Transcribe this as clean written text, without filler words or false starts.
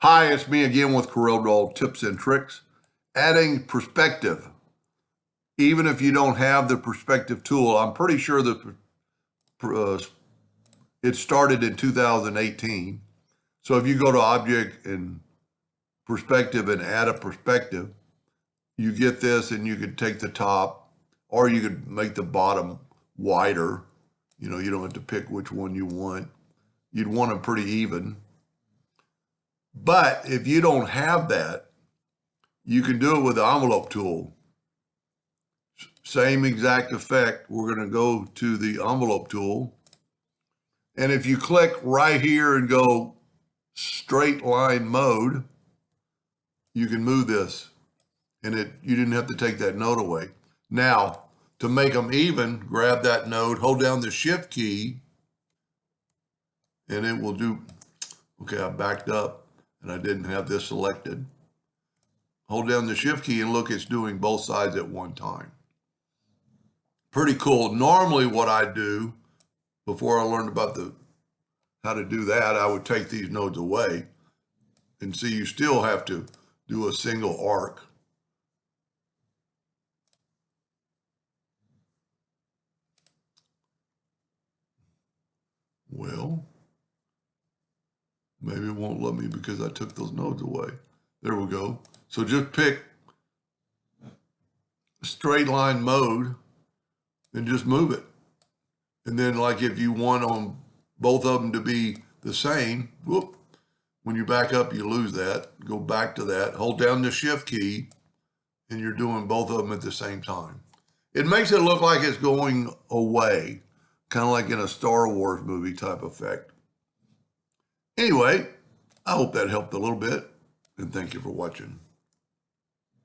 Hi, it's me again with Corel tips and tricks. Adding perspective. Even if you don't have the perspective tool, I'm pretty sure that it started in 2018. So if you go to Object and Perspective and add a perspective, you get this, and you could take the top, or you could make the bottom wider. You don't have to pick which one you want. You'd want them pretty even. But if you don't have that, you can do it with the envelope tool. Same exact effect. We're going to go to the envelope tool. And if you click right here and go straight line mode, you can move this. And you didn't have to take that node away. Now, to make them even, grab that node, hold down the shift key, and it will do, okay, I backed up and I didn't have this selected. Hold down the shift key and look, it's doing both sides at one time. Pretty cool. Normally what I do, before I learned about how to do that, I would take these nodes away. And see, you still have to do a single arc. Well, maybe it won't let me because I took those nodes away. There we go. So just pick straight line mode and just move it. And then, like, if you want on both of them to be the same, whoop, when you back up, you lose that. Go back to that, hold down the shift key, and you're doing both of them at the same time. It makes it look like it's going away, kind of like in a Star Wars movie type effect. Anyway, I hope that helped a little bit, and thank you for watching.